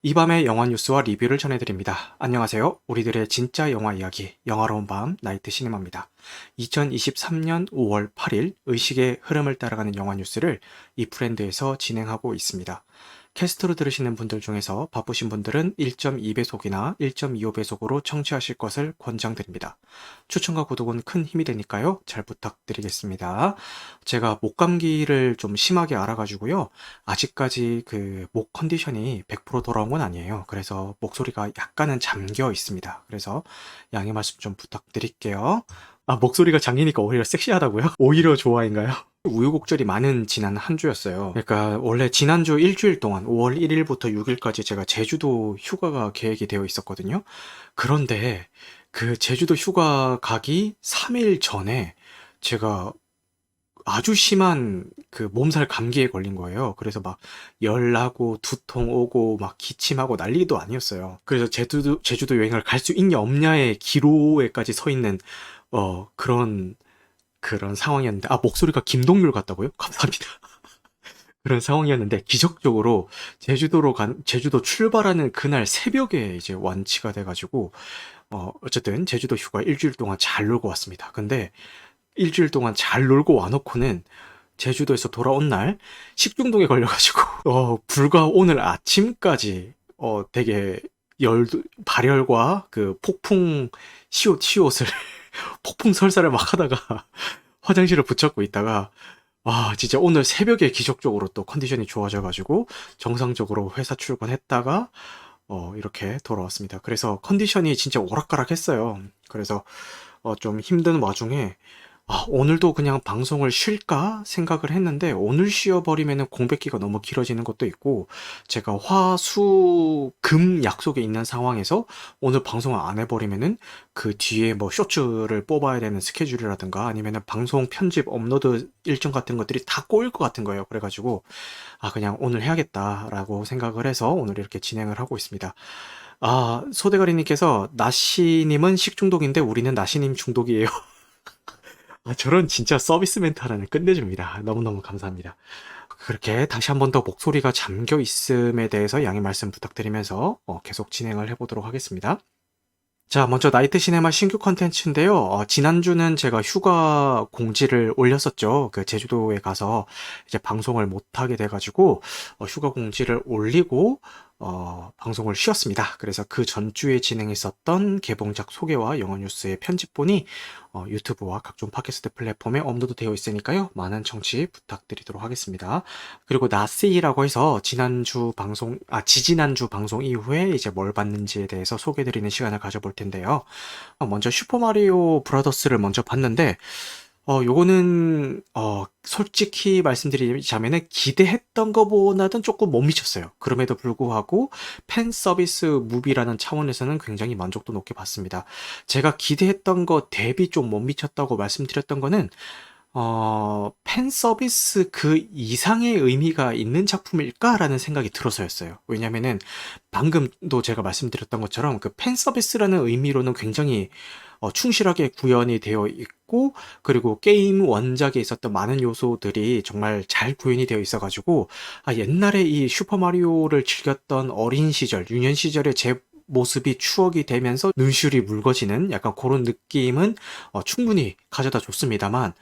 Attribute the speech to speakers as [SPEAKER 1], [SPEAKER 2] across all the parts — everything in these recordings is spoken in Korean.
[SPEAKER 1] 이 밤의 영화 뉴스와 리뷰를 전해드립니다. 안녕하세요. 우리들의 진짜 영화 이야기, 영화로운 밤, 나이트 시네마입니다. 2023년 5월 8일 의식의 흐름을 따라가는 영화 뉴스를 이 프렌드에서 진행하고 있습니다. 캐스트로 들으시는 분들 중에서 바쁘신 분들은 1.2배속이나 1.25배속으로 청취하실 것을 권장드립니다. 추천과 구독은 큰 힘이 되니까요. 잘 부탁드리겠습니다. 제가 목감기를 좀 심하게 앓아가지고요. 아직까지 그 목 컨디션이 100% 돌아온 건 아니에요. 그래서 목소리가 약간은 잠겨 있습니다. 그래서 양해 말씀 좀 부탁드릴게요. 아, 목소리가 잠기니까 오히려 섹시하다고요? 오히려 좋아인가요? 우유곡절이 많은 지난 한 주였어요. 그러니까 원래 지난주 일주일 동안 5월 1일부터 6일까지 제가 제주도 휴가가 계획이 되어 있었거든요. 그런데 그 제주도 휴가 가기 3일 전에 제가 아주 심한 그 몸살 감기에 걸린 거예요. 그래서 막 열나고 두통 오고 막 기침하고 난리도 아니었어요. 그래서 제주도 여행을 갈 수 있냐 없냐의 기로에까지 서 있는 그런 상황이었는데, 아, 목소리가 김동률 같다고요? 감사합니다. 그런 상황이었는데 기적적으로 제주도 출발하는 그날 새벽에 이제 완치가 돼가지고 어쨌든 제주도 휴가 일주일 동안 잘 놀고 왔습니다. 근데 일주일 동안 잘 놀고 와놓고는 제주도에서 돌아온 날 식중독에 걸려가지고 불과 오늘 아침까지 되게 발열과 그 폭풍 시옷을 폭풍 설사를 막 하다가 화장실을 붙잡고 있다가 진짜 오늘 새벽에 기적적으로 또 컨디션이 좋아져가지고 정상적으로 회사 출근했다가 이렇게 돌아왔습니다. 그래서 컨디션이 진짜 오락가락했어요. 그래서 좀 힘든 와중에 오늘도 그냥 방송을 쉴까 생각을 했는데 오늘 쉬어버리면 공백기가 너무 길어지는 것도 있고 제가 화, 수, 금 약속에 있는 상황에서 오늘 방송을 안 해버리면은 그 뒤에 뭐 쇼츠를 뽑아야 되는 스케줄이라든가 아니면은 방송 편집 업로드 일정 같은 것들이 다 꼬일 것 같은 거예요. 그래가지고 그냥 오늘 해야겠다라고 생각을 해서 오늘 이렇게 진행을 하고 있습니다. 소대가리님께서 나시님은 식중독인데 우리는 나시님 중독이에요. 저런 진짜 서비스 멘트 하나는 끝내줍니다. 너무너무 감사합니다. 그렇게 다시 한 번 더 목소리가 잠겨 있음에 대해서 양해 말씀 부탁드리면서 계속 진행을 해보도록 하겠습니다. 자, 먼저 나이트 시네마 신규 컨텐츠인데요. 지난주는 제가 휴가 공지를 올렸었죠. 그 제주도에 가서 이제 방송을 못하게 돼가지고 휴가 공지를 올리고 방송을 쉬었습니다. 그래서 그 전주에 진행했었던 개봉작 소개와 영화 뉴스의 편집본이 유튜브와 각종 팟캐스트 플랫폼에 업로드 되어 있으니까요. 많은 청취 부탁드리도록 하겠습니다. 그리고 나세이라고 해서 지지난주 방송 이후에 이제 뭘 봤는지에 대해서 소개드리는 시간을 가져볼 텐데요. 먼저 슈퍼마리오 브라더스를 먼저 봤는데 요거는 솔직히 말씀드리자면은 기대했던 것보다는 조금 못 미쳤어요. 그럼에도 불구하고 팬 서비스 무비라는 차원에서는 굉장히 만족도 높게 봤습니다. 제가 기대했던 거 대비 좀 못 미쳤다고 말씀드렸던 거는 팬 서비스 그 이상의 의미가 있는 작품일까라는 생각이 들어서였어요. 왜냐면은 방금도 제가 말씀드렸던 것처럼 그 팬 서비스라는 의미로는 굉장히 충실하게 구현이 되어 있고 그리고 게임 원작에 있었던 많은 요소들이 정말 잘 구현이 되어 있어가지고 옛날에 이 슈퍼마리오를 즐겼던 어린 시절, 유년 시절의 제 모습이 추억이 되면서 눈시울이 묽어지는 약간 그런 느낌은 충분히 가져다 줬습니다만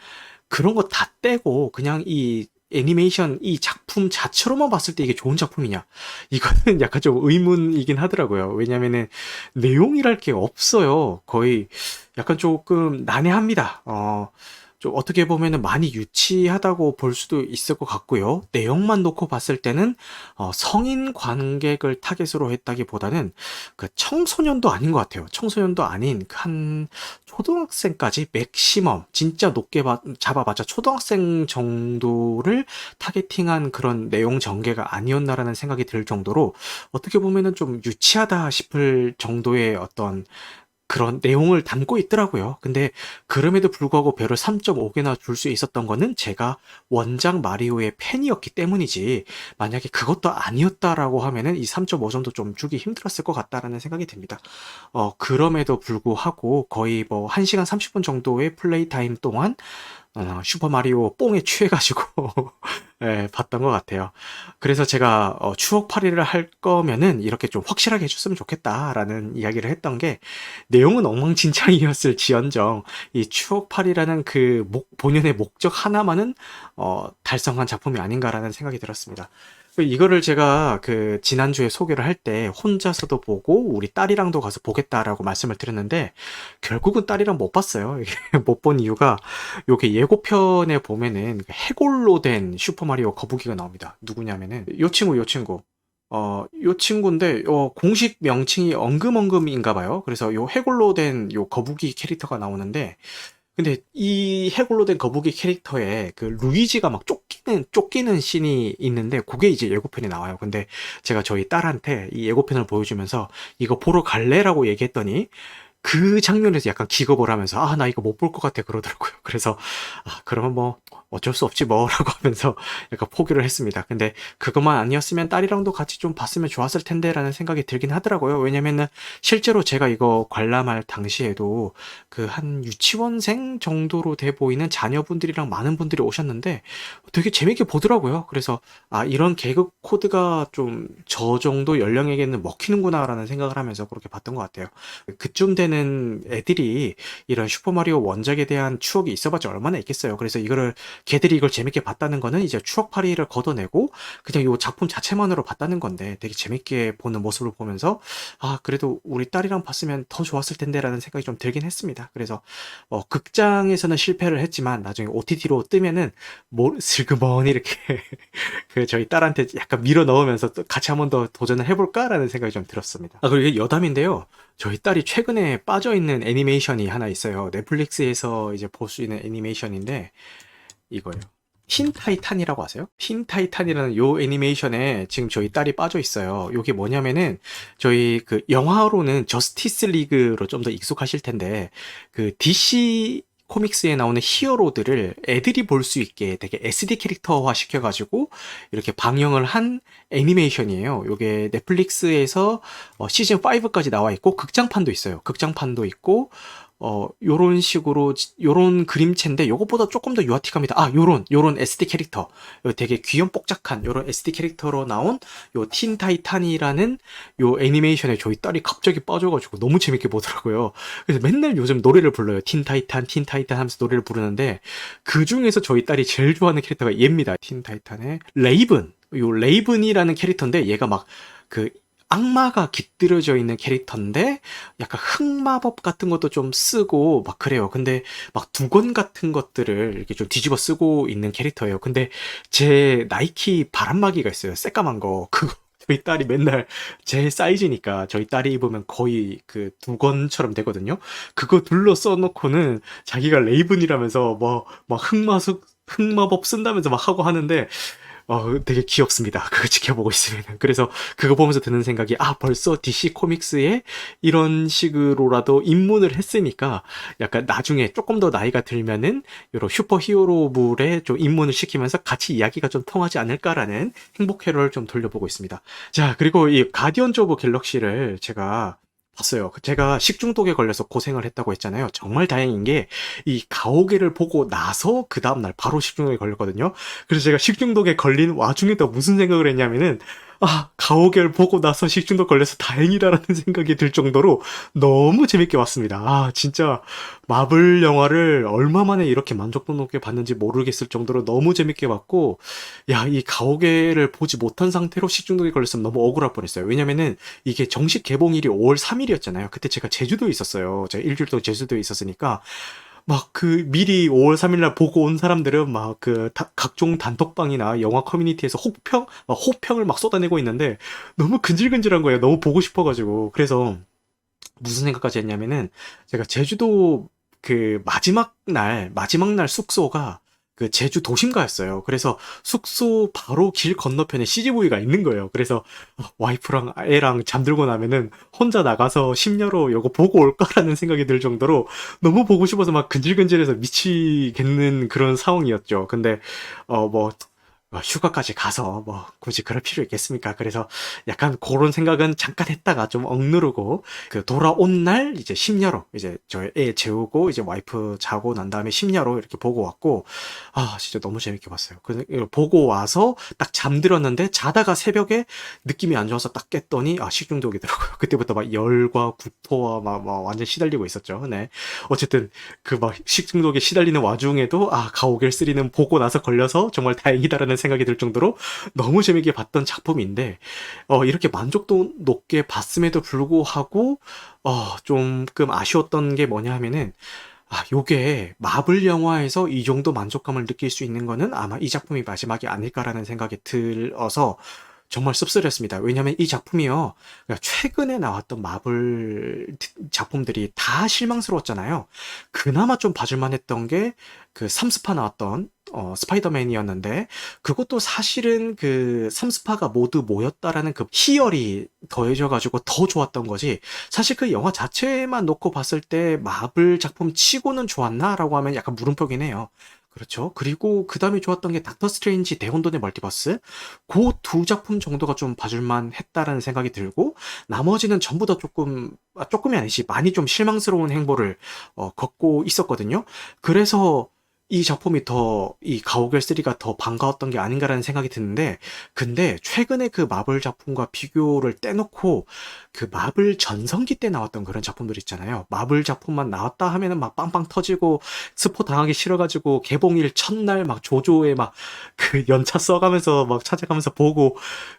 [SPEAKER 1] 그런 거 다 떼고 그냥 이 애니메이션 이 작품 자체로만 봤을 때 이게 좋은 작품이냐? 이거는 약간 좀 의문이긴 하더라고요. 왜냐면은 내용이랄 게 없어요. 거의 약간 조금 난해합니다. 좀 어떻게 보면은 많이 유치하다고 볼 수도 있을 것 같고요. 내용만 놓고 봤을 때는 성인 관객을 타겟으로 했다기보다는 그 청소년도 아닌 것 같아요. 청소년도 아닌 한 초등학생까지 맥시멈 진짜 높게 잡아봤자 초등학생 정도를 타겟팅한 그런 내용 전개가 아니었나라는 생각이 들 정도로 어떻게 보면은 좀 유치하다 싶을 정도의 어떤 그런 내용을 담고 있더라고요. 근데 그럼에도 불구하고 별을 3.5개나 줄 수 있었던 거는 제가 원작 마리오의 팬이었기 때문이지 만약에 그것도 아니었다라고 하면은 이 3.5 점도 좀 주기 힘들었을 것 같다라는 생각이 듭니다. 그럼에도 불구하고 거의 뭐 1시간 30분 정도의 플레이 타임 동안 슈퍼마리오 뽕에 취해가지고 예, 봤던 것 같아요. 그래서 제가 추억팔이를 할 거면은 이렇게 좀 확실하게 해줬으면 좋겠다라는 이야기를 했던 게, 내용은 엉망진창이었을지언정 이 추억팔이라는 그 본연의 목적 하나만은 달성한 작품이 아닌가라는 생각이 들었습니다. 이거를 제가 그 지난주에 소개를 할 때 혼자서도 보고 우리 딸이랑도 가서 보겠다라고 말씀을 드렸는데, 결국은 딸이랑 못 봤어요. 못 본 이유가, 요게 예고편에 보면은 그 해골로 된 슈퍼마리오 거북이가 나옵니다. 누구냐면은 요 친구. 요 친구인데, 공식 명칭이 엉금엉금인가 봐요. 그래서 요 해골로 된 요 거북이 캐릭터가 나오는데, 근데 이 해골로 된 거북이 캐릭터에 그 루이지가 막 쫓기는 씬이 있는데, 그게 이제 예고편에 나와요. 근데 제가 저희 딸한테 이 예고편을 보여주면서 이거 보러 갈래라고 얘기했더니, 그 장면에서 약간 기겁을 하면서 나 이거 못 볼 것 같아 그러더라고요. 그래서 그러면 뭐 어쩔 수 없지 뭐라고 하면서 약간 포기를 했습니다. 근데 그것만 아니었으면 딸이랑도 같이 좀 봤으면 좋았을 텐데라는 생각이 들긴 하더라고요. 왜냐면은 실제로 제가 이거 관람할 당시에도 그 한 유치원생 정도로 돼 보이는 자녀분들이랑 많은 분들이 오셨는데 되게 재밌게 보더라고요. 그래서 이런 개그 코드가 좀 저 정도 연령에게는 먹히는구나라는 생각을 하면서 그렇게 봤던 것 같아요. 그쯤 되는 애들이 이런 슈퍼마리오 원작에 대한 추억이 있어봤자 얼마나 있겠어요. 그래서 걔들이 이걸 재밌게 봤다는 거는 이제 추억팔이를 걷어내고 그냥 이 작품 자체만으로 봤다는 건데, 되게 재밌게 보는 모습을 보면서 그래도 우리 딸이랑 봤으면 더 좋았을 텐데라는 생각이 좀 들긴 했습니다. 그래서 극장에서는 실패를 했지만 나중에 OTT로 뜨면은 슬그머니 이렇게 그 저희 딸한테 약간 밀어 넣으면서 또 같이 한 번 더 도전을 해볼까라는 생각이 좀 들었습니다. 그리고 이게 여담인데요. 저희 딸이 최근에 빠져있는 애니메이션이 하나 있어요. 넷플릭스에서 이제 볼 수 있는 애니메이션인데, 이거예요. 틴 타이탄이라고 아세요? 틴 타이탄이라는 요 애니메이션에 지금 저희 딸이 빠져 있어요. 요게 뭐냐면은, 저희 그 영화로는 저스티스 리그로 좀 더 익숙하실 텐데, 그 DC 코믹스에 나오는 히어로들을 애들이 볼 수 있게 되게 SD 캐릭터화 시켜가지고 이렇게 방영을 한 애니메이션이에요. 요게 넷플릭스에서 시즌 5까지 나와 있고, 극장판도 있어요. 극장판도 있고, 요런 식으로, 요런 그림체인데, 요것보다 조금 더 유아틱합니다. 요런 SD 캐릭터. 되게 귀염뽀짝한 요런 SD 캐릭터로 나온 요 틴 타이탄이라는 요 애니메이션에 저희 딸이 갑자기 빠져가지고 너무 재밌게 보더라고요. 그래서 맨날 요즘 노래를 불러요. 틴 타이탄, 틴 타이탄 하면서 노래를 부르는데, 그 중에서 저희 딸이 제일 좋아하는 캐릭터가 얘입니다. 틴 타이탄의 레이븐. 요 레이븐이라는 캐릭터인데, 얘가 막 그 악마가 깃들여져 있는 캐릭터인데 약간 흑마법 같은 것도 좀 쓰고 막 그래요. 근데 막 두건 같은 것들을 이렇게 좀 뒤집어 쓰고 있는 캐릭터예요. 근데 제 나이키 바람막이가 있어요. 새까만 거. 그거 저희 딸이 맨날, 제 사이즈니까 저희 딸이 입으면 거의 그 두건처럼 되거든요. 그거 둘러 써놓고는 자기가 레이븐이라면서 막 흑마법 쓴다면서 막 하고 하는데, 되게 귀엽습니다. 그거 지켜보고 있으면. 그래서 그거 보면서 드는 생각이, 벌써 DC 코믹스에 이런 식으로라도 입문을 했으니까 약간 나중에 조금 더 나이가 들면은 이런 슈퍼 히어로물에 좀 입문을 시키면서 같이 이야기가 좀 통하지 않을까라는 행복 회로를 좀 돌려보고 있습니다. 자, 그리고 이 가디언즈 오브 갤럭시를 제가 봤어요. 제가 식중독에 걸려서 고생을 했다고 했잖아요. 정말 다행인 게, 이 가오갤을 보고 나서 그 다음날 바로 식중독에 걸렸거든요. 그래서 제가 식중독에 걸린 와중에도 무슨 생각을 했냐면은, 가오갤 보고 나서 식중독 걸려서 다행이다라는 생각이 들 정도로 너무 재밌게 봤습니다. 진짜 마블 영화를 얼마 만에 이렇게 만족도 높게 봤는지 모르겠을 정도로 너무 재밌게 봤고, 이 가오갤을 보지 못한 상태로 식중독에 걸렸으면 너무 억울할 뻔했어요. 왜냐면은 이게 정식 개봉일이 5월 3일이었잖아요. 그때 제가 제주도에 있었어요. 제가 일주일 동안 제주도에 있었으니까, 막 미리 5월 3일 날 보고 온 사람들은 막 각종 단톡방이나 영화 커뮤니티에서 호평을 막 쏟아내고 있는데, 너무 근질근질한 거예요. 너무 보고 싶어가지고. 그래서 무슨 생각까지 했냐면은, 제가 제주도 그 마지막 날 숙소가 그 제주 도심가였어요. 그래서 숙소 바로 길 건너편에 CGV가 있는 거예요. 그래서 와이프랑 애랑 잠들고 나면은 혼자 나가서 심야로 이거 보고 올까라는 생각이 들 정도로 너무 보고 싶어서 막 근질근질해서 미치겠는 그런 상황이었죠. 근데 뭐 휴가까지 가서 뭐 굳이 그럴 필요 있겠습니까? 그래서 약간 그런 생각은 잠깐 했다가 좀 억누르고 그 돌아온 날 이제 심야로 이제 저희 애 재우고 이제 와이프 자고 난 다음에 심야로 이렇게 보고 왔고 진짜 너무 재밌게 봤어요. 그 보고 와서 딱 잠들었는데 자다가 새벽에 느낌이 안 좋아서 딱 깼더니 식중독이더라고요. 그때부터 막 열과 구토와 막 완전 시달리고 있었죠. 네. 어쨌든 그 막 식중독에 시달리는 와중에도 가오갤 3는 보고 나서 걸려서 정말 다행이다라는 생각이 들 정도로 너무 재밌게 봤던 작품인데 이렇게 만족도 높게 봤음에도 불구하고 조금 아쉬웠던 게 뭐냐 하면은 요게 마블 영화에서 이 정도 만족감을 느낄 수 있는 거는 아마 이 작품이 마지막이 아닐까라는 생각이 들어서 정말 씁쓸했습니다. 왜냐면 이 작품이요. 그러니까 최근에 나왔던 마블 작품들이 다 실망스러웠잖아요. 그나마 좀 봐줄만 했던 게 그 3스파 나왔던 스파이더맨이었는데 그것도 사실은 그 3스파가 모두 모였다라는 그 희열이 더해져가지고 더 좋았던 거지. 사실 그 영화 자체만 놓고 봤을 때 마블 작품 치고는 좋았나라고 하면 약간 물음표긴 해요. 그렇죠. 그리고 그 다음에 좋았던 게 닥터 스트레인지 대혼돈의 멀티버스. 그 두 작품 정도가 좀 봐줄만 했다라는 생각이 들고, 나머지는 전부 다 조금이 아니지, 많이 좀 실망스러운 행보를 걷고 있었거든요. 그래서 이 작품이 이 가오갤 3가 더 반가웠던 게 아닌가라는 생각이 드는데, 근데 최근에 그 마블 작품과 비교를 떼놓고, 그 마블 전성기 때 나왔던 그런 작품들 있잖아요. 마블 작품만 나왔다 하면은 막 빵빵 터지고, 스포 당하기 싫어가지고 개봉일 첫날 막 조조에 막 그 연차 써가면서 막 찾아가면서 보고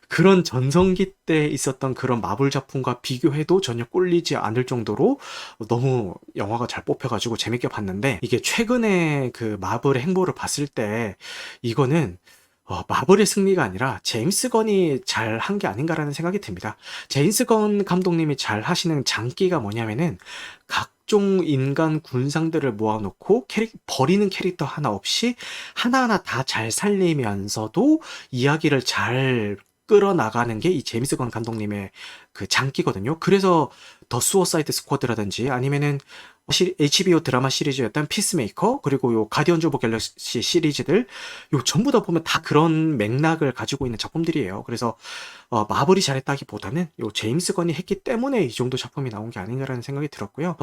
[SPEAKER 1] 그런 전성기 때 있었던 그런 마블 작품과 비교해도 전혀 꿀리지 않을 정도로 너무 영화가 잘 뽑혀가지고 재밌게 봤는데 이게 최근에 그 마블의 행보를 봤을 때 이거는 마블의 승리가 아니라 제임스 건이 잘 한 게 아닌가라는 생각이 듭니다. 제임스 건 감독님이 잘 하시는 장기가 뭐냐면은 각종 인간 군상들을 모아놓고 버리는 캐릭터 하나 없이 하나하나 다 잘 살리면서도 이야기를 잘 끌어나가는 게 이 제임스 건 감독님의 그 장기거든요. 그래서 더 수어사이드 스쿼드라든지 아니면은 HBO 드라마 시리즈였던 피스메이커 그리고 요 가디언즈 오브 갤럭시 시리즈들 요 전부 다 보면 다 그런 맥락을 가지고 있는 작품들이에요. 그래서 마블이 잘했다기보다는 요 제임스 건이 했기 때문에 이 정도 작품이 나온 게 아닌가라는 생각이 들었고요.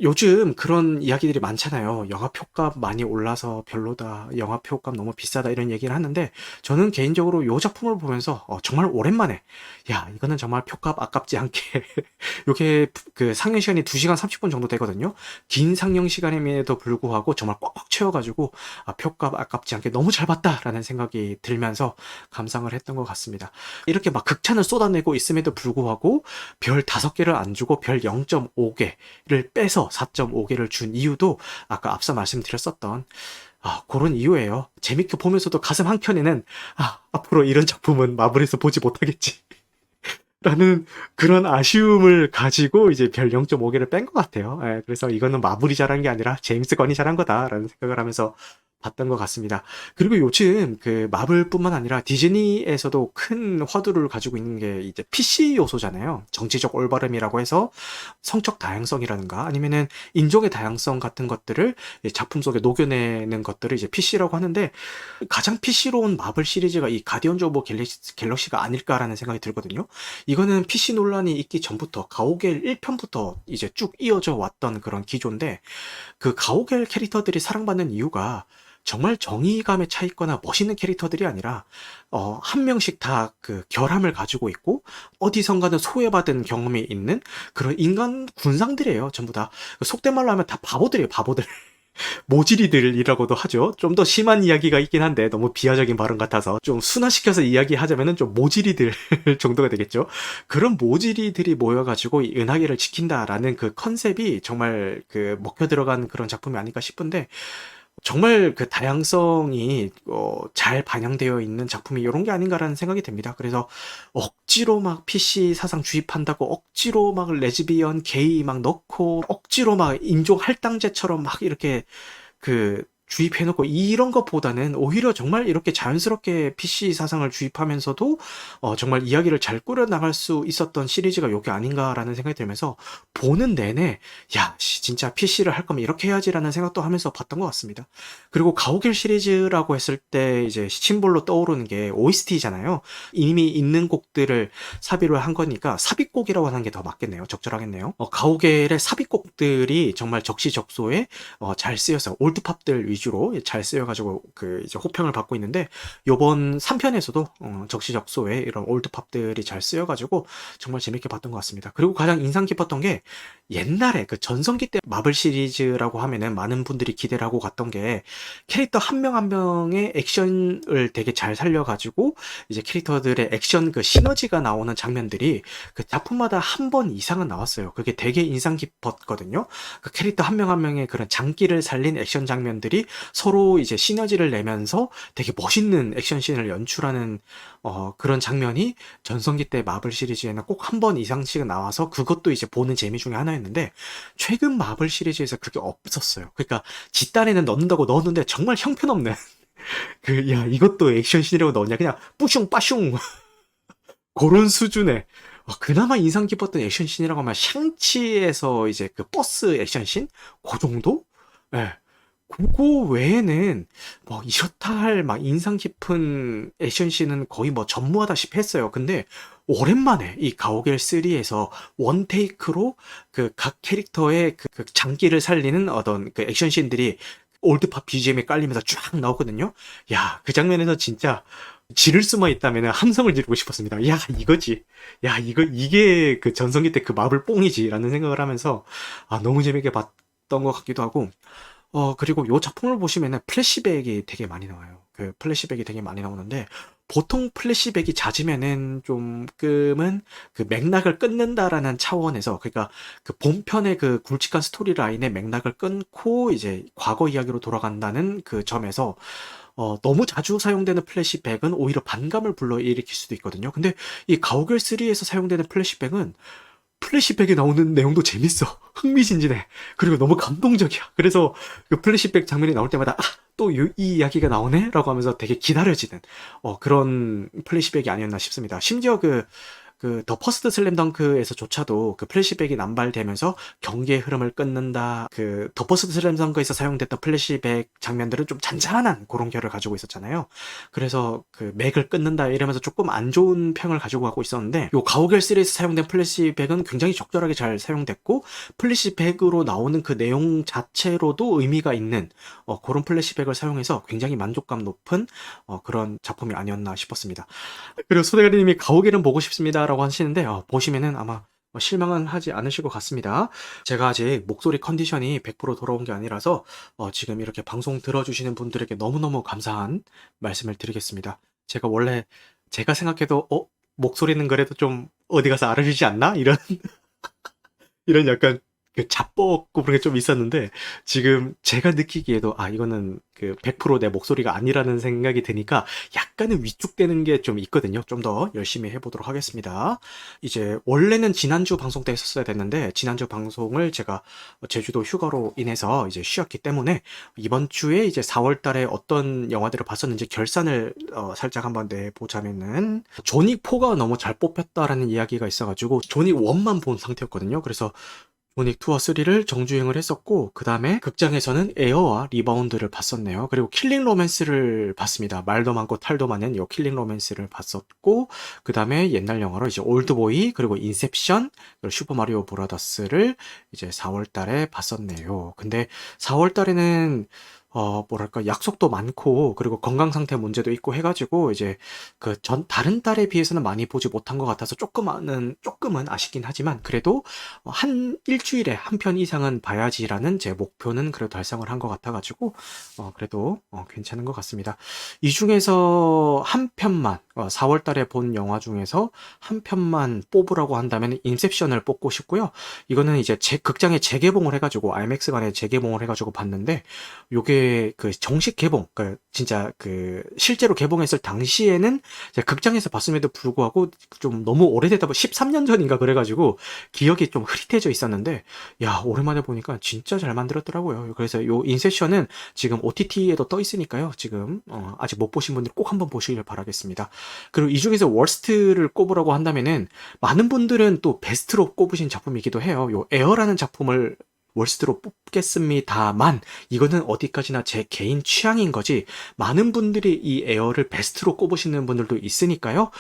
[SPEAKER 1] 요즘 그런 이야기들이 많잖아요. 영화 표값 많이 올라서 별로다. 영화 표값 너무 비싸다. 이런 얘기를 하는데 저는 개인적으로 요 작품을 보면서 정말 오랜만에 야 이거는 정말 표값 아깝지 않게 요게 그 상영 시간이 2시간 30분 정도 되거든요. 긴 상영 시간임에도 불구하고 정말 꽉꽉 채워가지고 표값 아깝지 않게 너무 잘 봤다라는 생각이 들면서 감상을 했던 것 같습니다. 이렇게 막 극찬을 쏟아내고 있음에도 불구하고 별 5개를 안 주고 별 0.5개를 빼서 4.5개를 준 이유도 아까 앞서 말씀드렸었던 그런 이유예요. 재밌게 보면서도 가슴 한켠에는 앞으로 이런 작품은 마블에서 보지 못하겠지. 라는 그런 아쉬움을 가지고 이제 별 0.5개를 뺀 것 같아요. 예, 그래서 이거는 마블이 잘한 게 아니라 제임스 건이 잘한 거다라는 생각을 하면서 봤던 것 같습니다. 그리고 요즘 그 마블뿐만 아니라 디즈니에서도 큰 화두를 가지고 있는 게 이제 PC 요소잖아요. 정치적 올바름이라고 해서 성적 다양성이라든가 아니면은 인종의 다양성 같은 것들을 작품 속에 녹여내는 것들을 이제 PC라고 하는데 가장 PC로운 마블 시리즈가 이 가디언즈 오브 갤럭시가 아닐까라는 생각이 들거든요. 이거는 PC 논란이 있기 전부터 가오갤 1편부터 이제 쭉 이어져 왔던 그런 기조인데 그 가오갤 캐릭터들이 사랑받는 이유가 정말 정의감에 차 있거나 멋있는 캐릭터들이 아니라 한 명씩 다 그 결함을 가지고 있고 어디선가는 소외받은 경험이 있는 그런 인간 군상들이에요. 전부 다 속된 말로 하면 다 바보들이에요. 바보들. 모질이들이라고도 하죠. 좀 더 심한 이야기가 있긴 한데 너무 비하적인 발언 같아서 좀 순화시켜서 이야기하자면은 좀 모질이들 정도가 되겠죠. 그런 모질이들이 모여가지고 이 은하계를 지킨다라는 그 컨셉이 정말 그 먹혀 들어간 그런 작품이 아닐까 싶은데 정말 그 다양성이 잘 반영되어 있는 작품이 이런 게 아닌가라는 생각이 듭니다. 그래서 억지로 막 PC 사상 주입한다고 억지로 막 레즈비언, 게이 막 넣고 억지로 막 인종 할당제처럼 막 이렇게 그 주입해놓고 이런 것보다는 오히려 정말 이렇게 자연스럽게 PC 사상을 주입하면서도 정말 이야기를 잘 꾸려나갈 수 있었던 시리즈가 요게 아닌가라는 생각이 들면서 보는 내내 야, 진짜 PC를 할 거면 이렇게 해야지라는 생각도 하면서 봤던 것 같습니다. 그리고 가오갤 시리즈라고 했을 때 이제 심볼로 떠오르는 게 OST잖아요. 이미 있는 곡들을 삽입을 한 거니까 삽입곡이라고 하는 게 더 맞겠네요. 적절하겠네요. 가오갤의 삽입곡들이 정말 적시적소에 잘 쓰여서 올드팝들 위주로 잘 쓰여가지고 그 이제 호평을 받고 있는데 요번 3편에서도 적시적소에 이런 올드팝들이 잘 쓰여가지고 정말 재밌게 봤던 것 같습니다. 그리고 가장 인상 깊었던 게 옛날에 그 전성기 때 마블 시리즈라고 하면은 많은 분들이 기대를 하고 갔던 게 캐릭터 한 명 한 명의 액션을 되게 잘 살려가지고 이제 캐릭터들의 액션 그 시너지가 나오는 장면들이 그 작품마다 한 번 이상은 나왔어요. 그게 되게 인상 깊었거든요. 그 캐릭터 한 명 한 명의 그런 장기를 살린 액션 장면들이 서로 이제 시너지를 내면서 되게 멋있는 액션씬을 연출하는 그런 장면이 전성기 때 마블 시리즈에는 꼭 한 번 이상씩은 나와서 그것도 이제 보는 재미 중에 하나였는데 최근 마블 시리즈에서 그게 없었어요. 그러니까 뒷단에는 넣는다고 넣었는데 정말 형편없는 그 야 이것도 액션씬이라고 넣었냐 그냥 뿌숑 빠숑 그런 수준의 그나마 인상 깊었던 액션씬이라고 하면 샹치에서 이제 그 버스 액션씬 그 정도? 예. 그거 외에는 뭐 이렇다 할 막 인상 깊은 액션씬은 거의 뭐 전무하다시피 했어요. 근데 오랜만에 이 가오갤 3에서 원 테이크로 그 각 캐릭터의 그 장기를 살리는 어떤 그 액션씬들이 올드팝 BGM에 깔리면서 쫙 나오거든요. 야, 그 장면에서 진짜 지를 수만 있다면 함성을 지르고 싶었습니다. 야, 이거지. 야, 이게 그 전성기 때 그 마블 뽕이지라는 생각을 하면서 너무 재밌게 봤던 것 같기도 하고 그리고 요 작품을 보시면은 플래시백이 되게 많이 나와요. 그 플래시백이 되게 많이 나오는데, 보통 플래시백이 잦으면은 조금은 그 맥락을 끊는다라는 차원에서, 그러니까 그 본편의 그 굵직한 스토리 라인의 맥락을 끊고 이제 과거 이야기로 돌아간다는 그 점에서, 너무 자주 사용되는 플래시백은 오히려 반감을 불러일으킬 수도 있거든요. 근데 이 가오갤 3에서 사용되는 플래시백은 플래시백에 나오는 내용도 재밌어. 흥미진진해. 그리고 너무 감동적이야. 그래서 그 플래시백 장면이 나올 때마다 또 이 이야기가 나오네? 라고 하면서 되게 기다려지는 그런 플래시백이 아니었나 싶습니다. 심지어 더 퍼스트 슬램덩크에서조차도 그 플래시백이 남발되면서 경기의 흐름을 끊는다. 더 퍼스트 슬램덩크에서 사용됐던 플래시백 장면들은 좀 잔잔한 그런 결을 가지고 있었잖아요. 그래서 그 맥을 끊는다 이러면서 조금 안 좋은 평을 가지고 가고 있었는데 요 가오갤 3에서 사용된 플래시백은 굉장히 적절하게 잘 사용됐고 플래시백으로 나오는 그 내용 자체로도 의미가 있는 그런 플래시백을 사용해서 굉장히 만족감 높은 그런 작품이 아니었나 싶었습니다. 그리고 소대가리님이 가오갤은 보고 싶습니다라고 하시는데 보시면은 아마 실망은 하지 않으실 것 같습니다. 제가 아직 목소리 컨디션이 100% 돌아온 게 아니라서 지금 이렇게 방송 들어주시는 분들에게 너무너무 감사한 말씀을 드리겠습니다. 제가 원래 제가 생각해도 목소리는 그래도 좀 어디 가서 알아주지 않나? 이런 약간 그 잡먹고 그런 게 좀 있었는데 지금 제가 느끼기에도 이거는 그 100%내 목소리가 아니라는 생각이 드니까 약간은 위축되는 게 좀 있거든요. 좀 더 열심히 해보도록 하겠습니다. 이제 원래는 지난주 방송 때 했었어야 됐는데 지난주 방송을 제가 제주도 휴가로 인해서 이제 쉬었기 때문에 이번 주에 이제 4월 달에 어떤 영화들을 봤었는지 결산을 살짝 한번 내보자면은 존윅 4가 너무 잘 뽑혔다라는 이야기가 있어가지고 존윅 1만 본 상태였거든요. 그래서 존윅 2와 3를 정주행을 했었고 그 다음에 극장에서는 에어와 리바운드를 봤었네요. 그리고 킬링 로맨스를 봤습니다. 말도 많고 탈도 많은 이 킬링 로맨스를 봤었고 그 다음에 옛날 영화로 이제 올드보이 그리고 인셉션 그리고 슈퍼마리오 브라더스를 이제 4월 달에 봤었네요. 근데 4월 달에는 뭐랄까, 약속도 많고, 그리고 건강 상태 문제도 있고 해가지고, 이제, 다른 달에 비해서는 많이 보지 못한 것 같아서 조금은 아쉽긴 하지만, 그래도, 일주일에 한 편 이상은 봐야지라는 제 목표는 그래도 달성을 한 것 같아가지고, 그래도, 괜찮은 것 같습니다. 이 중에서 한 편만, 4월 달에 본 영화 중에서 한 편만 뽑으라고 한다면, 인셉션을 뽑고 싶고요. 이거는 이제 극장에 재개봉을 해가지고, IMAX관에 재개봉을 해가지고 봤는데, 요게 이게 그 정식 개봉, 그 진짜 그 실제로 개봉했을 당시에는 제가 극장에서 봤음에도 불구하고 좀 너무 오래되다 보니 13년 전인가 그래가지고 기억이 좀 흐릿해져 있었는데, 야, 오랜만에 보니까 진짜 잘 만들었더라고요. 그래서 요 인셉션은 지금 OTT에도 떠 있으니까요. 지금 아직 못 보신 분들 꼭 한번 보시길 바라겠습니다. 그리고 이 중에서 월스트를 꼽으라고 한다면은 많은 분들은 또 베스트로 꼽으신 작품이기도 해요. 요 에어라는 작품을 월스트로 뽑겠습니다만, 이거는 어디까지나 제 개인 취향인 거지 많은 분들이 이 에어를 베스트로 꼽으시는 분들도 있으니까요.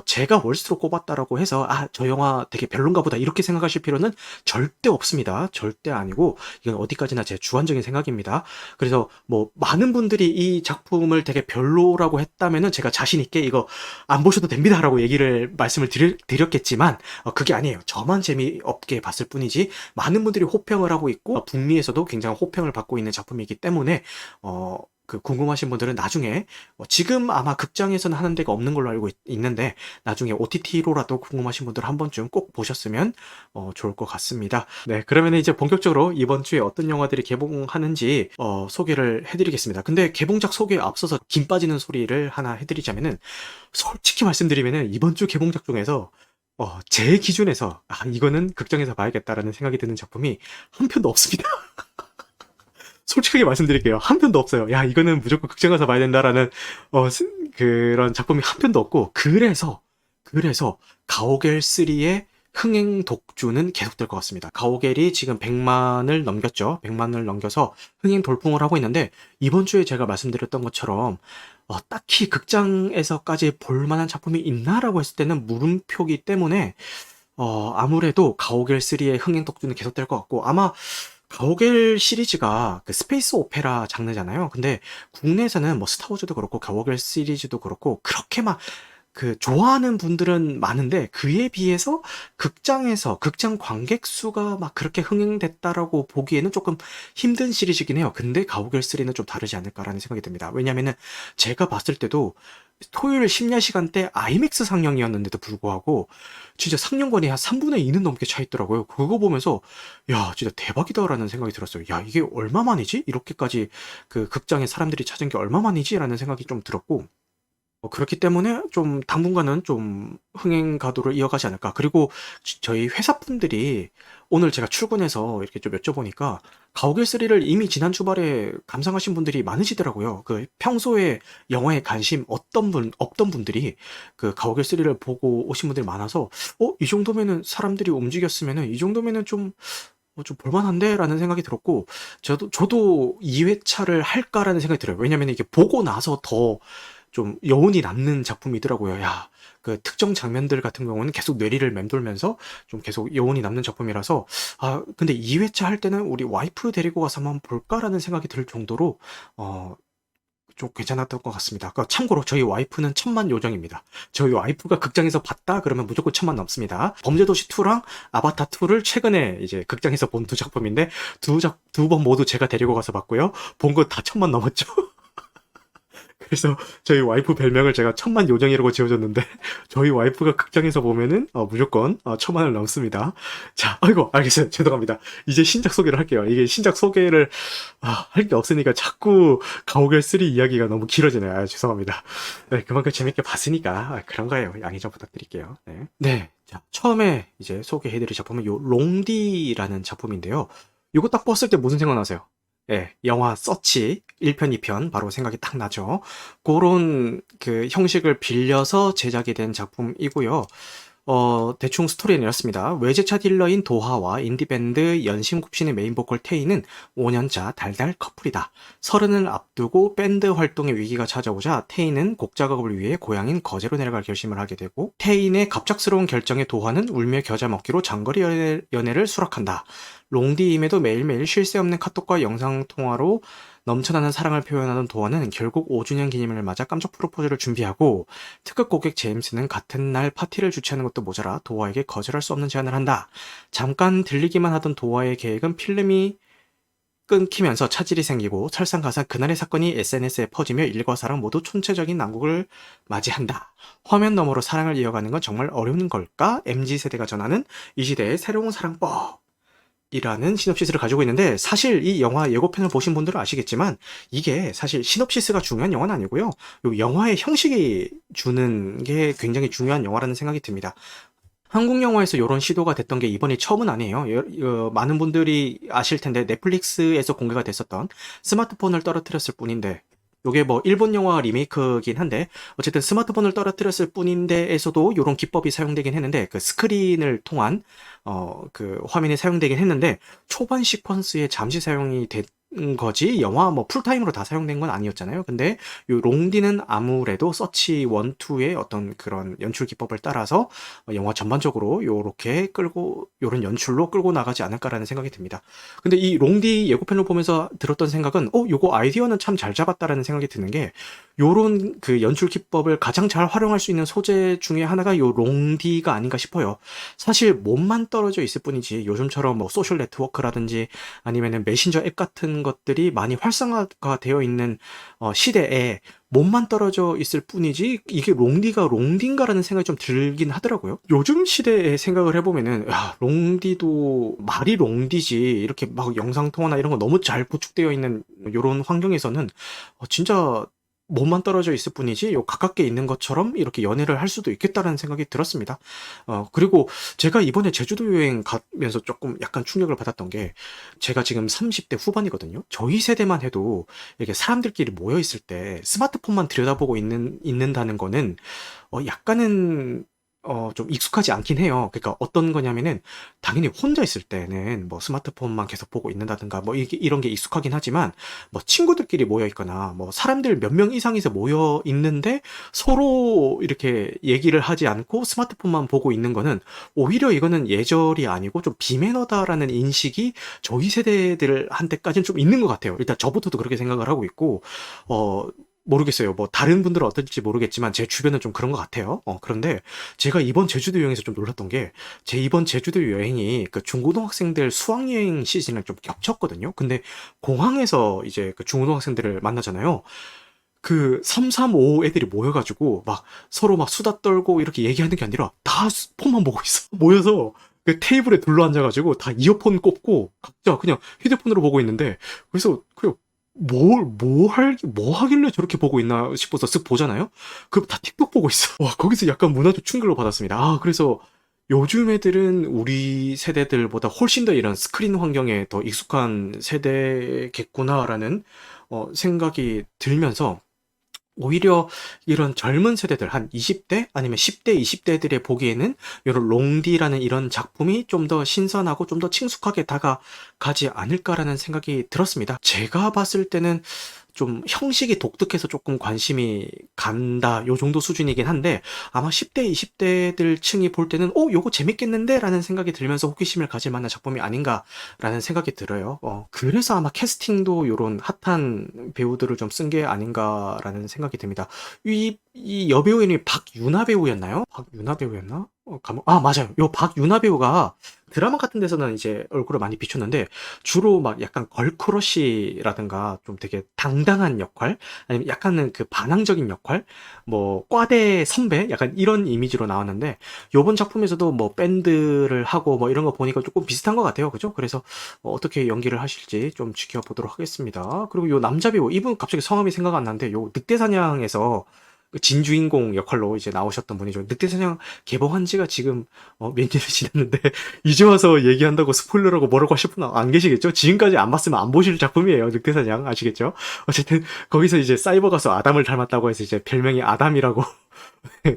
[SPEAKER 1] 제가 월스트로 꼽았다라고 해서 저 영화 되게 별론가 보다 이렇게 생각하실 필요는 절대 없습니다. 절대 아니고 이건 어디까지나 제 주관적인 생각입니다. 그래서 뭐 많은 분들이 이 작품을 되게 별로라고 했다면은 제가 자신 있게 이거 안 보셔도 됩니다라고 말씀을 드렸겠지만, 그게 아니에요. 저만 재미없게 봤을 뿐이지 많은 분들이 호평을 하고 있고 북미에서도 굉장히 호평을 받고 있는 작품이기 때문에 궁금하신 분들은 나중에 지금 아마 극장에서는 하는 데가 없는 걸로 알고 있는데 나중에 OTT로라도 궁금하신 분들 한 번쯤 꼭 보셨으면 좋을 것 같습니다. 네, 그러면 이제 본격적으로 이번 주에 어떤 영화들이 개봉하는지 소개를 해드리겠습니다. 근데 개봉작 소개에 앞서서 김 빠지는 소리를 하나 해드리자면은, 솔직히 말씀드리면은 이번 주 개봉작 중에서 제 기준에서 이거는 극장에서 봐야겠다라는 생각이 드는 작품이 한 편도 없습니다. 솔직하게 말씀드릴게요. 한 편도 없어요. 야, 이거는 무조건 극장 가서 봐야 된다라는 그런 작품이 한 편도 없고, 그래서 가오갤 3의 흥행 독주는 계속될 것 같습니다. 가오갤이 지금 100만을 넘겼죠. 100만을 넘겨서 흥행 돌풍을 하고 있는데, 이번 주에 제가 말씀드렸던 것처럼 딱히 극장에서까지 볼 만한 작품이 있나라고 했을 때는 물음표기 때문에 아무래도 가오갤 3의 흥행 독주는 계속될 것 같고, 아마 가오갤 시리즈가 그 스페이스 오페라 장르잖아요. 근데 국내에서는 뭐 스타워즈도 그렇고 가오갤 시리즈도 그렇고 그렇게 막 좋아하는 분들은 많은데, 그에 비해서 극장 관객 수가 막 그렇게 흥행됐다라고 보기에는 조금 힘든 시리즈긴 해요. 근데 가오갤 3는 좀 다르지 않을까라는 생각이 듭니다. 왜냐면은 제가 봤을 때도 토요일 심야 시간대 아이맥스 상영이었는데도 불구하고 진짜 상영관이 한 3분의 2는 넘게 차 있더라고요. 그거 보면서 야, 진짜 대박이다라는 생각이 들었어요. 야, 이게 얼마만이지? 이렇게까지 극장에 사람들이 찾은 게 얼마만이지? 라는 생각이 좀 들었고, 그렇기 때문에 좀 당분간은 좀 흥행 가도를 이어가지 않을까. 그리고 저희 회사 분들이 오늘 제가 출근해서 이렇게 좀 여쭤보니까 가오갤 3를 이미 지난 주말에 감상하신 분들이 많으시더라고요. 평소에 영화에 관심 없던 분들이 가오갤 3를 보고 오신 분들이 많아서 이 정도면은 사람들이 움직였으면은 이 정도면은 좀 볼만한데? 라는 생각이 들었고, 저도 2회차를 할까라는 생각이 들어요. 왜냐면 이게 보고 나서 더 좀 여운이 남는 작품이더라고요. 야, 특정 장면들 같은 경우는 계속 뇌리를 맴돌면서 좀 계속 여운이 남는 작품이라서, 근데 2회차 할 때는 우리 와이프 데리고 가서 한번 볼까라는 생각이 들 정도로, 좀 괜찮았던 것 같습니다. 참고로 저희 와이프는 천만 요정입니다. 저희 와이프가 극장에서 봤다 그러면 무조건 천만 넘습니다. 범죄도시 2랑 아바타 2를 최근에 이제 극장에서 본 두 작품인데, 두 번 모두 제가 데리고 가서 봤고요. 본 거 다 천만 넘었죠. 그래서 저희 와이프 별명을 제가 천만 요정이라고 지어줬는데, 저희 와이프가 극장에서 보면은 무조건 천만을 넘습니다. 자, 아이고, 알겠어요. 죄송합니다. 이제 신작 소개를 할게요. 이게 신작 소개를 할 게 없으니까 자꾸 가오갤 3 이야기가 너무 길어지네요. 죄송합니다. 네, 그만큼 재밌게 봤으니까 그런 거예요. 양해 좀 부탁드릴게요. 네. 네. 자, 처음에 이제 소개해드릴 작품은 요 롱디라는 작품인데요. 요거 딱 봤을 때 무슨 생각 나세요? 예, 영화 서치 1편, 2편 바로 생각이 딱 나죠. 그런 형식을 빌려서 제작이 된 작품이고요. 대충 스토리는 이렇습니다. 외제차 딜러인 도하와 인디밴드 연심굽신의 메인 보컬 태희는 5년차 달달 커플이다. 서른을 앞두고 밴드 활동의 위기가 찾아오자 태희는 곡 작업을 위해 고향인 거제로 내려갈 결심을 하게 되고, 태희의 갑작스러운 결정에 도하는 울며 겨자 먹기로 장거리 연애를 수락한다. 롱디임에도 매일매일 쉴 새 없는 카톡과 영상통화로 넘쳐나는 사랑을 표현하던 도하는 결국 5주년 기념일을 맞아 깜짝 프로포즈를 준비하고, 특급 고객 제임스는 같은 날 파티를 주최하는 것도 모자라 도하에게 거절할 수 없는 제안을 한다. 잠깐 들리기만 하던 도하의 계획은 필름이 끊기면서 차질이 생기고, 설상가상 그날의 사건이 SNS에 퍼지며 일과 사랑 모두 총체적인 난국을 맞이한다. 화면 너머로 사랑을 이어가는 건 정말 어려운 걸까? MZ세대가 전하는 이 시대의 새로운 사랑법. 이라는 시놉시스를 가지고 있는데, 사실 이 영화 예고편을 보신 분들은 아시겠지만 이게 사실 시놉시스가 중요한 영화는 아니고요. 요 영화의 형식이 주는 게 굉장히 중요한 영화라는 생각이 듭니다. 한국 영화에서 이런 시도가 됐던 게 이번이 처음은 아니에요. 많은 분들이 아실 텐데 넷플릭스에서 공개가 됐었던 스마트폰을 떨어뜨렸을 뿐인데, 요게 뭐 일본 영화 리메이크긴 한데 어쨌든 스마트폰을 떨어뜨렸을 뿐인데에서도 요런 기법이 사용되긴 했는데, 그 스크린을 통한 그 화면이 사용되긴 했는데 초반 시퀀스에 잠시 사용이 된 거지 영화 뭐 풀타임으로 다 사용된 건 아니었잖아요. 근데 요 롱디는 아무래도 서치 1, 2의 어떤 그런 연출 기법을 따라서 영화 전반적으로 요렇게 끌고, 요런 연출로 끌고 나가지 않을까라는 생각이 듭니다. 근데 이 롱디 예고편을 보면서 들었던 생각은 요거 아이디어는 참 잘 잡았다라는 생각이 드는 게, 요런 그 연출 기법을 가장 잘 활용할 수 있는 소재 중에 하나가 요 롱디가 아닌가 싶어요. 사실 몸만 떨어져 있을 뿐이지 요즘처럼 뭐 소셜 네트워크라든지 아니면은 메신저 앱 같은 것들이 많이 활성화가 되어 있는 시대에 몸만 떨어져 있을 뿐이지 이게 롱디가 롱디인가라는 생각이 좀 들긴 하더라고요. 요즘 시대에 생각을 해보면은, 야, 롱디도 말이 롱디지 이렇게 막 영상통화나 이런 거 너무 잘 구축되어 있는 요런 환경에서는 진짜 몸만 떨어져 있을 뿐이지 요 가깝게 있는 것처럼 이렇게 연애를 할 수도 있겠다라는 생각이 들었습니다. 그리고 제가 이번에 제주도 여행 가면서 조금 약간 충격을 받았던 게, 제가 지금 30대 후반이거든요. 저희 세대만 해도 이렇게 사람들끼리 모여 있을 때 스마트폰만 들여다보고 있는다는 거는 약간은 좀 익숙하지 않긴 해요. 그러니까 어떤 거냐면은, 당연히 혼자 있을 때는 뭐 스마트폰만 계속 보고 있는다든가 뭐 이게 이런 게 익숙하긴 하지만, 뭐 친구들끼리 모여 있거나 뭐 사람들 몇 명 이상이서 모여 있는데 서로 이렇게 얘기를 하지 않고 스마트폰만 보고 있는 거는, 오히려 이거는 예절이 아니고 좀 비매너다라는 인식이 저희 세대들한테까지는 좀 있는 것 같아요. 일단 저부터도 그렇게 생각을 하고 있고, 어, 모르겠어요. 뭐 다른 분들은 어떨지 모르겠지만 제 주변은 좀 그런 것 같아요. 그런데 제가 이번 제주도 여행에서 좀 놀랐던 게, 제 이번 제주도 여행이 그 중고등학생들 수학여행 시즌을 좀 겹쳤거든요. 근데 공항에서 이제 그 중고등학생들을 만나잖아요. 그 335 애들이 모여가지고 막 서로 막 수다 떨고 이렇게 얘기하는 게 아니라 다 폰만 보고 있어. 모여서 그 테이블에 둘러 앉아가지고 다 이어폰 꼽고 각자 그냥 휴대폰으로 보고 있는데, 그래서 그냥 뭐 하길래 저렇게 보고 있나 싶어서 쓱 보잖아요? 그럼 다 틱톡 보고 있어. 와, 거기서 약간 문화적 충격을 받았습니다. 그래서 요즘 애들은 우리 세대들보다 훨씬 더 이런 스크린 환경에 더 익숙한 세대겠구나라는 생각이 들면서, 오히려 이런 젊은 세대들 한 20대 아니면 10대, 20대들의 보기에는 이런 롱디라는 이런 작품이 좀 더 신선하고 좀 더 친숙하게 다가가지 않을까라는 생각이 들었습니다. 제가 봤을 때는 좀 형식이 독특해서 조금 관심이 간다 요 정도 수준이긴 한데, 아마 10대, 20대들 층이 볼 때는 요거 재밌겠는데? 라는 생각이 들면서 호기심을 가질 만한 작품이 아닌가라는 생각이 들어요. 그래서 아마 캐스팅도 요런 핫한 배우들을 좀 쓴 게 아닌가라는 생각이 듭니다. 이 여배우 이름이 박유나 배우였나요? 박유나 배우였나? 맞아요. 요 박유나 배우가 드라마 같은 데서는 이제 얼굴을 많이 비췄는데, 주로 막 약간 걸크러쉬라든가 좀 되게 당당한 역할, 아니면 약간은 그 반항적인 역할, 뭐 과대 선배 약간 이런 이미지로 나왔는데, 요번 작품에서도 뭐 밴드를 하고 뭐 이런 거 보니까 조금 비슷한 것 같아요. 그죠? 그래서 어떻게 연기를 하실지 좀 지켜보도록 하겠습니다. 그리고 요 남자 배우, 이분 갑자기 성함이 생각 안 나는데, 요 늑대사냥에서 그 진주인공 역할로 이제 나오셨던 분이죠. 늑대사냥 개봉한 지가 지금 몇 년이 지났는데 이제 와서 얘기한다고 스포일러라고 뭐라고 하실 분은 안 계시겠죠? 지금까지 안 봤으면 안 보실 작품이에요. 늑대사냥 아시겠죠? 어쨌든 거기서 이제 사이버 가수 아담을 닮았다고 해서 이제 별명이 아담이라고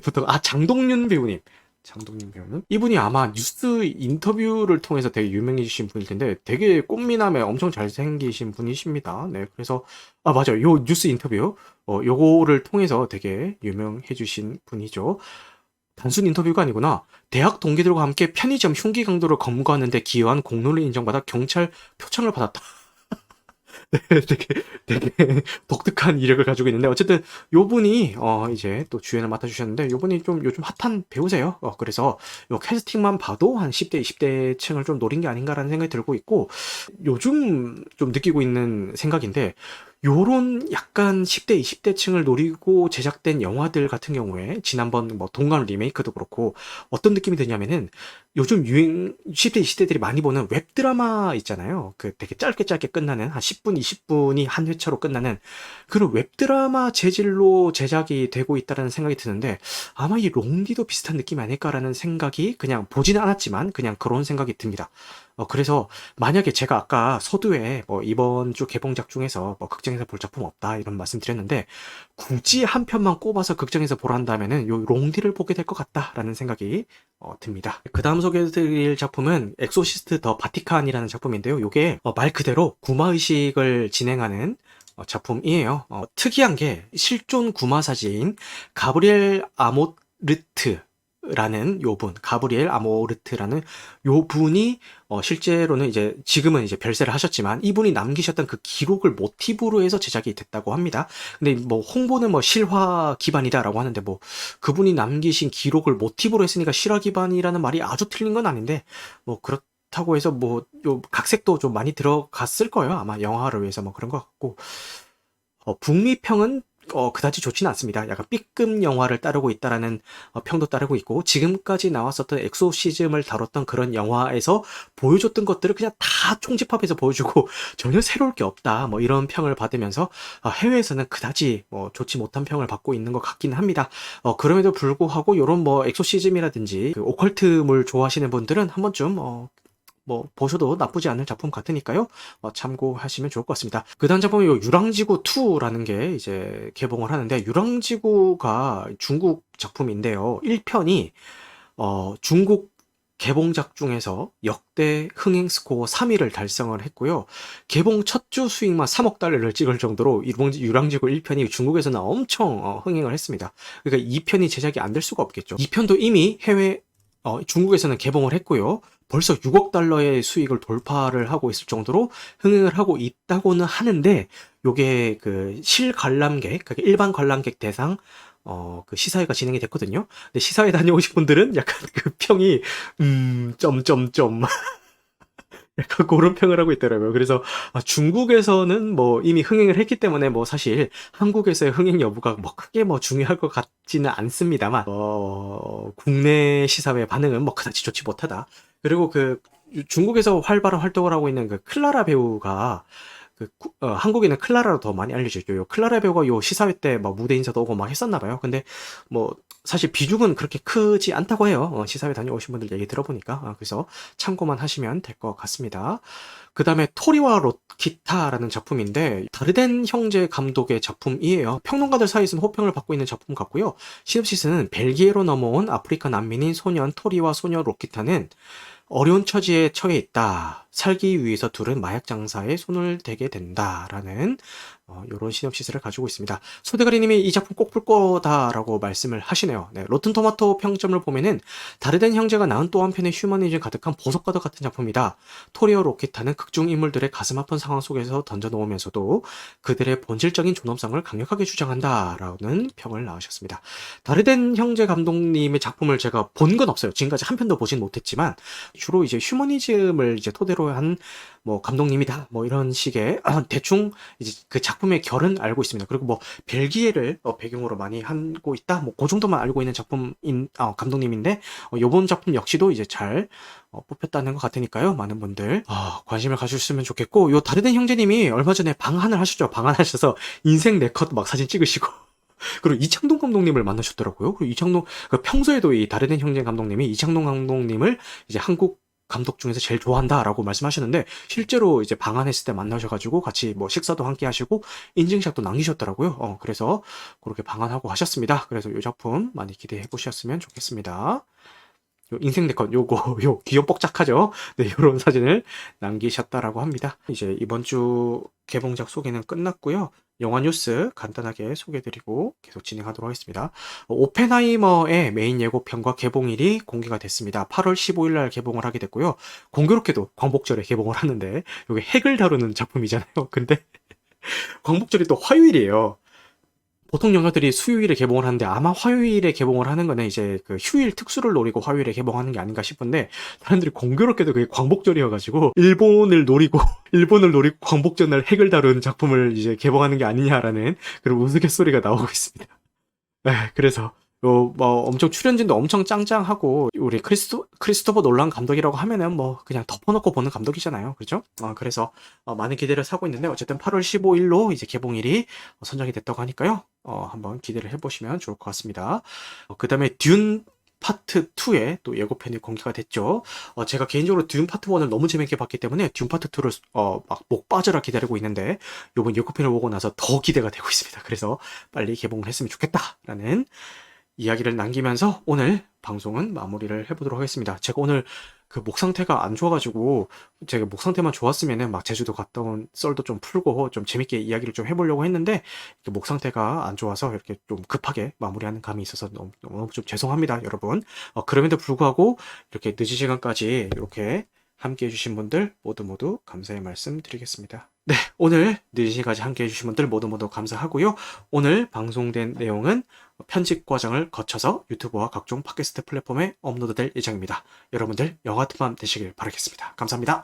[SPEAKER 1] 부터. 장동윤 배우님. 장동민 배우는? 이분이 아마 뉴스 인터뷰를 통해서 되게 유명해지신 분일 텐데, 되게 꽃미남에 엄청 잘생기신 분이십니다. 네, 그래서 맞아요. 요 뉴스 인터뷰 요거를 통해서 되게 유명해지신 분이죠. 단순 인터뷰가 아니구나. 대학 동기들과 함께 편의점 흉기 강도를 검거하는데 기여한 공로를 인정받아 경찰 표창을 받았다. 되게 독특한 이력을 가지고 있는데, 어쨌든 요분이 이제 또 주연을 맡아주셨는데, 요분이 좀 요즘 핫한 배우세요. 그래서 요 캐스팅만 봐도 한 10대, 20대 층을 좀 노린 게 아닌가라는 생각이 들고 있고, 요즘 좀 느끼고 있는 생각인데, 요런 약간 10대, 20대 층을 노리고 제작된 영화들 같은 경우에 지난번 뭐 동감 리메이크도 그렇고 어떤 느낌이 드냐면은, 요즘 유행 10대, 20대들이 많이 보는 웹드라마 있잖아요. 그 되게 짧게 짧게 끝나는 한 10분, 20분이 한 회차로 끝나는 그런 웹드라마 재질로 제작이 되고 있다는 생각이 드는데 아마 이 롱디도 비슷한 느낌이 아닐까라는 생각이 그냥 보지는 않았지만 그냥 그런 생각이 듭니다. 그래서 만약에 제가 아까 서두에 뭐 이번 주 개봉작 중에서 뭐 극장에서 볼 작품 없다 이런 말씀 드렸는데 굳이 한 편만 꼽아서 극장에서 보란다면은 요 롱디를 보게 될 것 같다라는 생각이 듭니다. 그 다음 소개해드릴 작품은 엑소시스트 더 바티칸이라는 작품인데요. 요게 말 그대로 구마의식을 진행하는 작품이에요. 특이한 게 실존 구마사지인 가브리엘 아모르트라는 요 분, 가브리엘 아모르트라는 요 분이 실제로는 이제 지금은 이제 별세를 하셨지만 이분이 남기셨던 그 기록을 모티브로 해서 제작이 됐다고 합니다. 근데 뭐 홍보는 뭐 실화 기반이다라고 하는데 뭐 그분이 남기신 기록을 모티브로 했으니까 실화 기반이라는 말이 아주 틀린 건 아닌데 뭐 그렇다고 해서 뭐 요 각색도 좀 많이 들어갔을 거예요. 아마 영화를 위해서 뭐 그런 것 같고 북미평은 그다지 좋지는 않습니다. 약간 B급 영화를 따르고 있다라는 평도 따르고 있고 지금까지 나왔었던 엑소시즘을 다뤘던 그런 영화에서 보여줬던 것들을 그냥 다 총집합해서 보여주고 전혀 새로울 게 없다. 뭐 이런 평을 받으면서 해외에서는 그다지 좋지 못한 평을 받고 있는 것 같기는 합니다. 그럼에도 불구하고 이런 뭐 엑소시즘이라든지 그 오컬트물 좋아하시는 분들은 한 번쯤 뭐 보셔도 나쁘지 않은 작품 같으니까요. 참고하시면 좋을 것 같습니다. 그 다음 작품이 유랑지구 2라는 게 이제 개봉을 하는데 유랑지구가 중국 작품인데요. 1편이 중국 개봉작 중에서 역대 흥행 스코어 3위를 달성을 했고요. 개봉 첫 주 수익만 3억 달러를 찍을 정도로 유랑지구 1편이 중국에서는 엄청 흥행을 했습니다. 그러니까 2편이 제작이 안 될 수가 없겠죠. 2편도 이미 해외 중국에서는 개봉을 했고요. 벌써 6억 달러의 수익을 돌파를 하고 있을 정도로 흥행을 하고 있다고는 하는데 요게 그 실관람객, 그러니까 일반 관람객 대상 그 시사회가 진행이 됐거든요. 근데 시사회 다녀오신 분들은 약간 그 평이 점점점 약간 그런 평을 하고 있더라고요. 그래서 중국에서는 뭐 이미 흥행을 했기 때문에 뭐 사실 한국에서의 흥행 여부가 뭐 크게 뭐 중요할 것 같지는 않습니다만 국내 시사회 반응은 뭐 그다지 좋지 못하다. 그리고 그 중국에서 활발한 활동을 하고 있는 그 클라라 배우가 한국에는 클라라로 더 많이 알려져 있죠. 요 클라라 배우가 요 시사회 때 막 무대 인사도 오고 막 했었나 봐요. 근데 뭐 사실 비중은 그렇게 크지 않다고 해요. 시사회 다녀오신 분들 얘기 들어보니까. 그래서 참고만 하시면 될 것 같습니다. 그 다음에 토리와 로키타라는 작품인데 다르덴 형제 감독의 작품이에요. 평론가들 사이에서는 호평을 받고 있는 작품 같고요. 시놉시스는 벨기에로 넘어온 아프리카 난민인 소년 토리와 소녀 로키타는 어려운 처지에 처해 있다. 살기 위해서 둘은 마약 장사에 손을 대게 된다라는 이런 시놉시스를 가지고 있습니다. 소대가리님이 이 작품 꼭 볼 거다라고 말씀을 하시네요. 네, 로튼토마토 평점을 보면은 다르덴 형제가 낳은 또 한편의 휴머니즘 가득한 보석가득 같은 작품이다. 토리어 로키타는 극중 인물들의 가슴 아픈 상황 속에서 던져놓으면서도 그들의 본질적인 존엄성을 강력하게 주장한다라는 평을 낳으셨습니다. 다르덴 형제 감독님의 작품을 제가 본 건 없어요. 지금까지 한 편도 보진 못했지만 주로 이제 휴머니즘을 이제 토대로 한 뭐 감독님이다 뭐 이런 식의 대충 이제 그 작품의 결은 알고 있습니다. 그리고 뭐 벨기에를 배경으로 많이 하고 있다 뭐 그 정도만 알고 있는 작품인 감독님인데 요번 작품 역시도 이제 잘 뽑혔다는 것 같으니까요. 많은 분들 관심을 가주셨으면 좋겠고 요 다르덴 형제님이 얼마 전에 방한을 하셨죠. 방한하셔서 인생 네컷 막 사진 찍으시고 그리고 이창동 감독님을 만나셨더라고요. 그리고 이창동 평소에도 이 다르덴 형제 감독님이 이창동 감독님을 이제 한국 감독 중에서 제일 좋아한다라고 말씀하셨는데 실제로 이제 방한했을 때 만나셔가지고 같이 뭐 식사도 함께 하시고 인증샷도 남기셨더라고요. 그래서 그렇게 방한하고 하셨습니다. 그래서 이 작품 많이 기대해 보셨으면 좋겠습니다. 요 인생 네컷 요거 요 귀염뻑짝하죠. 네, 요런 사진을 남기셨다라고 합니다. 이제 이번 주 개봉작 소개는 끝났고요. 영화 뉴스 간단하게 소개해드리고 계속 진행하도록 하겠습니다. 오펜하이머의 메인 예고편과 개봉일이 공개가 됐습니다. 8월 15일 날 개봉을 하게 됐고요. 공교롭게도 광복절에 개봉을 하는데 이게 핵을 다루는 작품이잖아요. 근데 광복절이 또 화요일이에요. 보통 영화들이 수요일에 개봉을 하는데 아마 화요일에 개봉을 하는 거는 이제 그 휴일 특수를 노리고 화요일에 개봉하는 게 아닌가 싶은데 사람들이 공교롭게도 그게 광복절이어가지고 일본을 노리고 광복절 날 핵을 다룬 작품을 이제 개봉하는 게 아니냐라는 그런 우스갯소리가 나오고 있습니다. 네, 그래서 뭐 엄청 출연진도 엄청 짱짱하고 우리 크리스토퍼 놀란 감독이라고 하면은 뭐 그냥 덮어놓고 보는 감독이잖아요. 그죠? 그래서 많은 기대를 사고 있는데 어쨌든 8월 15일로 이제 개봉일이 선정이 됐다고 하니까요. 한번 기대를 해보시면 좋을 것 같습니다. 그 다음에 듄 파트 2에 또 예고편이 공개가 됐죠. 제가 개인적으로 듄 파트 1을 너무 재밌게 봤기 때문에 듄 파트 2를 막 목 빠져라 기다리고 있는데 요번 예고편을 보고 나서 더 기대가 되고 있습니다. 그래서 빨리 개봉을 했으면 좋겠다라는 이야기를 남기면서 오늘 방송은 마무리를 해보도록 하겠습니다. 제가 오늘 그 목 상태가 안 좋아가지고 제가 목 상태만 좋았으면은 막 제주도 갔다 온 썰도 좀 풀고 좀 재밌게 이야기를 좀 해보려고 했는데 목 상태가 안 좋아서 이렇게 좀 급하게 마무리하는 감이 있어서 너무 좀 죄송합니다, 여러분. 그럼에도 불구하고 이렇게 늦은 시간까지 이렇게 함께 해주신 분들 모두 감사의 말씀 드리겠습니다. 네, 오늘 늦은 시간까지 함께 해주신 분들 모두 감사하고요. 오늘 방송된 내용은 편집 과정을 거쳐서 유튜브와 각종 팟캐스트 플랫폼에 업로드될 예정입니다. 여러분들 영화 틈밤 되시길 바라겠습니다. 감사합니다.